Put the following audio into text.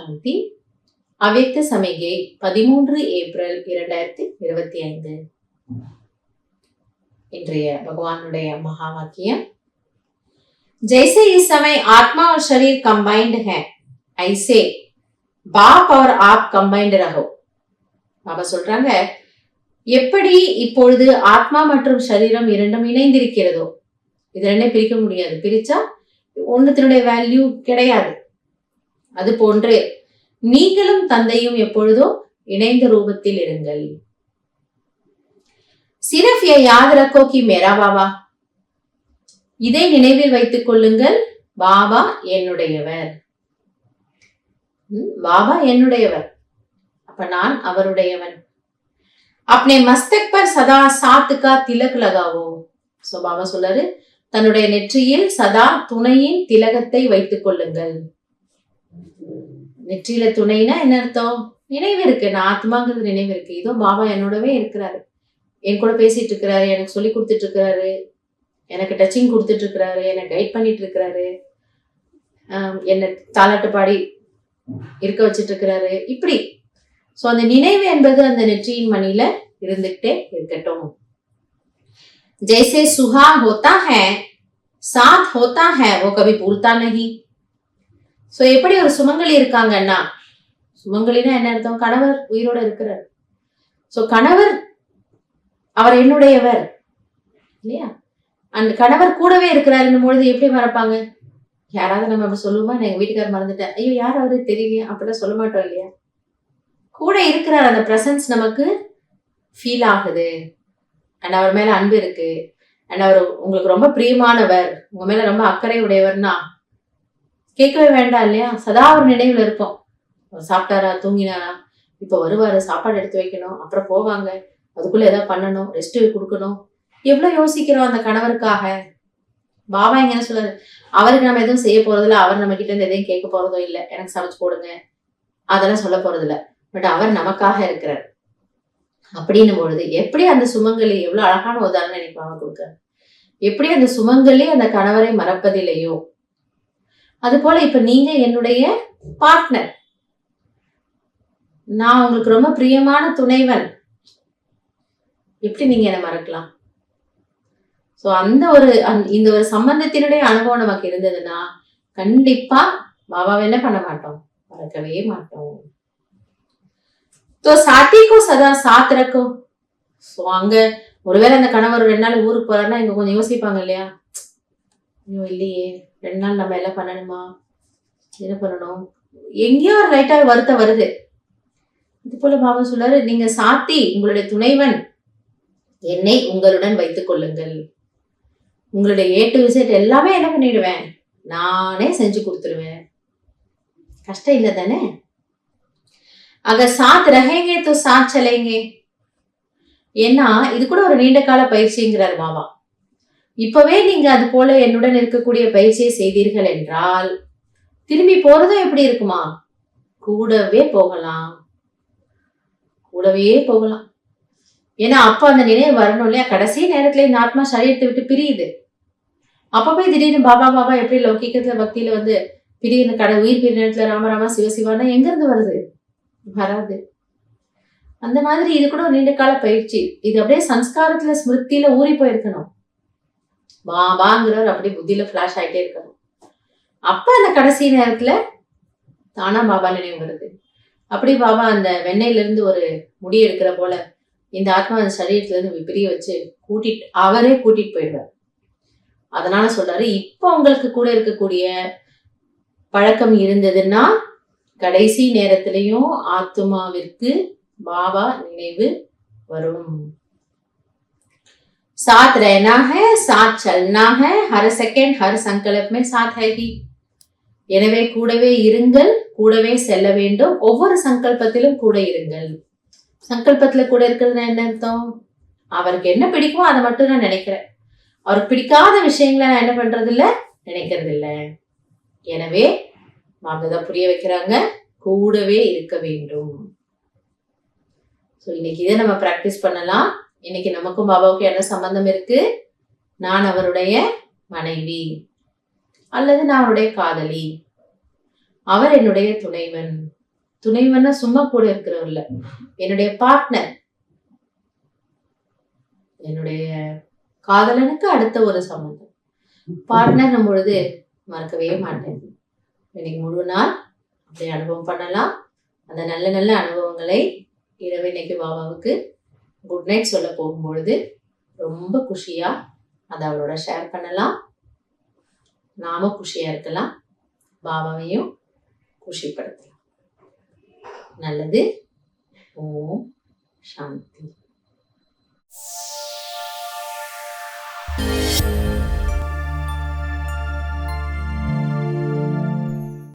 பங்கி அவ்யக்த சமிகை 13 ஏப்ரல் 2025. இன்றைய பகவானுடைய மகா வாக்கியம், जैसे इस समय आत्मा और शरीर कंबाइंड है, ऐसे बाप और आप कंबाइंड रहो. பாபா சொல்றாங்க, எப்படி இப்பொழுது ஆத்மா மற்றும் சரீரம் இரண்டும் இணைந்திருக்கிறதோ, இது ரெண்டே பிரிக்க முடியாது, பிரிச்சா ஒன்னுத்தினுடைய வேல்யூ கிடையாது. அது போன்று நீங்களும் தந்தையும் எப்பொழுதும் இணைந்த ரூபத்தில் இருங்கள். सिर्फ ये याद रखो कि मेरा बाबा, இதை நினைவில் வைத்துக் கொள்ளுங்கள், பாபா என்னுடையவர். பாபா என்னுடையவர், அப்ப நான் அவருடையவன். अपने मस्तक पर सदा साथ का तिलक लगावो. சோ பாபா சொல்றாரு, தன்னுடைய நெற்றியில் சதா துணையின் திலகத்தை வைத்துக் கொள்ளுங்கள். நெற்றியில துணைனா என்ன அர்த்தம்? நினைவு இருக்கு, நான் ஆத்மாங்கிறது நினைவு இருக்கு. இதோ பாபா என்னோடவே இருக்கிறாரு, என் கூட பேசிட்டு இருக்கிறாரு, எனக்கு சொல்லி கொடுத்துட்டு இருக்கிறாரு, எனக்கு டச்சிங் கொடுத்துட்டு இருக்கிறாரு, என்னை கைட் பண்ணிட்டு இருக்கிறாரு, என்னை தாலாட்டு பாடி இருக்க வச்சிட்டு இருக்கிறாரு, இப்படி. சோ அந்த நினைவு என்பது அந்த நெற்றியின் மணியில இருந்துகிட்டே இருக்கட்டும். जैसे सुहा होता है साथ होता है वो कभी भूलता नहीं. சோ எப்படி ஒரு சுமங்கலி இருக்காங்கன்னா, சுமங்கலினா என்ன அர்த்தம்? கணவர் உயிரோட இருக்கிறார். சோ கணவர் அவர் என்னுடையவர் இல்லையா? அந்த கணவர் கூடவே இருக்கிறாருன்னும் பொழுது எப்படி மறப்பாங்க? யாராவது நம்ம அப்படி சொல்லுவோமா? எங்க வீட்டுக்காரர் மறந்துட்டேன், ஐயோ யார் அவரு தெரியலையா, அப்படிலாம் சொல்ல மாட்டோம் இல்லையா? கூட இருக்கிறார், அந்த பிரசன்ஸ் நமக்கு ஃபீல் ஆகுது, அண்ட் அவர் மேல அன்பு இருக்கு, அண்ட் அவர் உங்களுக்கு ரொம்ப பிரியமானவர், உங்க மேல ரொம்ப அக்கறை உடையவர்னா கேட்கவே வேண்டாம் இல்லையா? சதா ஒரு நினைவுல இருப்போம். சாப்பிட்டாரா, தூங்கினாரா, இப்ப வருவாரு, சாப்பாடு எடுத்து வைக்கணும், அப்புறம் போவாங்க, அதுக்குள்ள ஏதாவது பண்ணணும், ரெஸ்ட் கொடுக்கணும், எவ்வளவு யோசிக்கிறோம் அந்த கணவருக்காக. பாபா இங்க என்ன சொல்றாரு, அவருக்கு நம்ம எதுவும் செய்ய போறதில்ல, அவர் நம்ம கிட்ட இருந்து எதையும் கேட்க போறதோ இல்லை, எனக்கு சமைச்சு போடுங்க அதெல்லாம் சொல்ல போறதில்ல, பட் அவர் நமக்காக இருக்கிறார். அப்படின்னும் பொழுது எப்படி அந்த சுமங்கலி, எவ்வளவு அழகான உதாரணம் எனக்கு பாபா கொடுக்க, எப்படி அந்த சுமங்கலி அந்த கணவரை மறப்பதில்லையோ, அது போல இப்ப நீங்க என்னுடைய பார்ட்னர், நான் உங்களுக்கு ரொம்ப பிரியமான துணைவன், எப்படி நீங்க என்ன மறக்கலாம்? சோ அந்த இந்த ஒரு சம்பந்தத்தினுடைய அனுபவம் நமக்கு இருந்ததுன்னா கண்டிப்பா பாபாவை என்ன பண்ண மாட்டோம், மறக்கவே மாட்டோம். तो साथी को सदा साथ रखो. சோ அங்க ஒருவேளை அந்த கணவர் 2 நாள் ஊருக்கு போறாருன்னா இங்க கொஞ்சம் யோசிப்பாங்க இல்லையா? ஐயோ இல்லையே, 2 நாள் நம்ம எல்லாம் பண்ணணுமா, என்ன பண்ணணும், எங்கேயோ ஒரு லைட்டா வருத்தம் வருது. இது போல பாபா சொல்றாரு, நீங்க சாத்தி, உங்களுடைய துணைவன் என்னை உங்களுடன் வைத்துக் கொள்ளுங்கள். உங்களுடைய A to Z எல்லாமே என்ன பண்ணிடுவேன், நானே செஞ்சு கொடுத்துருவேன், கஷ்டம் இல்லை தானே? अगर साथ रहेंगे तो साथ चलेंगे. ஏன்னா இது கூட ஒரு நீண்ட கால பயிற்சிங்கிறார் பாபா. இப்பவே நீங்க அது போல என்னுடன் இருக்கக்கூடிய பயிற்சியை செய்தீர்கள் என்றால் திரும்பி போறதும் எப்படி இருக்குமா, கூடவே போகலாம், கூடவே போகலாம். ஏன்னா அப்ப அந்த நினைவு வரணும் இல்லையா? கடைசி நேரத்துல இந்த ஆத்மா சரீரத்தை விட்டு பிரியுது. அப்ப போய் திடீர்னு பாபா பாபா எப்படி லௌகிக்கத்துல பக்தியில வந்து பிரியுது, உயிர் பிரிந்த நேரத்துல ராமராமா சிவசிவானா எங்க இருந்து வருது? வராது. அந்த மாதிரி இது கூட ஒரு நீண்ட கால பயிற்சி. இது அப்படியே சம்ஸ்காரத்துல ஸ்மிருதியில ஊறி போயிருக்கணும். பாபாங்கிறவர் அப்படி புத்தியில பிளாஷ் ஆயிட்டே இருக்கணும். அப்ப அந்த கடைசி நேரத்துல தானா பாபா நினைவு வருது. அப்படி பாபா அந்த வெண்ணெயில இருந்து ஒரு முடி எடுக்கிற போல இந்த ஆத்மா அந்த சரீரத்துல இருந்து பிரிய வச்சு அவரே கூட்டிட்டு போயிடுவார். அதனால சொல்றாரு, இப்ப உங்களுக்கு கூட இருக்கக்கூடிய பழக்கம் இருந்ததுன்னா கடைசி நேரத்திலையும் ஆத்மாவிற்கு பாபா நினைவு வரும். साथ रहना है, साथ चलना है, हर सेकंड हर संकल्प में साथ है ही. எனவே கூடவே இருங்கள், கூடவே செல்ல வேண்டும், ஒவ்வொரு சங்கல்பத்திலும் கூட இருங்கள். சங்கல்பத்துல கூட இருக்கிறது என்ன அர்த்தம்? அவருக்கு என்ன பிடிக்குமோ அதை மட்டும் நான் நினைக்கிறேன், அவருக்கு பிடிக்காத விஷயங்களை நான் என்ன பண்றது இல்ல, நினைக்கிறது இல்ல. எனவே மாமதா புரிய வைக்கிறாங்க, கூடவே இருக்க வேண்டும். இன்னைக்கு இதை நம்ம பிராக்டிஸ் பண்ணலாம். இன்னைக்கு நமக்கும் பாபாவுக்கும் என்ன சம்பந்தம் இருக்கு? நான் அவருடைய மனைவி அல்லது நான் அவருடைய காதலி, அவர் என்னுடைய துணைவன். துணைவன்னா சும்மா கூட இருக்கிறவர்ல, என்னுடைய பார்ட்னர், என்னுடைய காதலனுக்கு அடுத்த ஒரு சம்பந்தம். பார்ட்னர் பொழுது மறக்கவே மாட்டேன். இன்னைக்கு முழு நாள் அப்படி அனுபவம் பண்ணலாம். அந்த நல்ல நல்ல அனுபவங்களை இரவு இன்னைக்கு பாபாவுக்கு குட் நைட் சொல்ல போகும்பொழுது ரொம்ப குஷியா அதை அவளோட ஷேர் பண்ணலாம். நாம குஷியா இருக்கலாம், பாபாவையும் குஷிப்படுத்தலாம். நல்லது. ஓம் சாந்தி.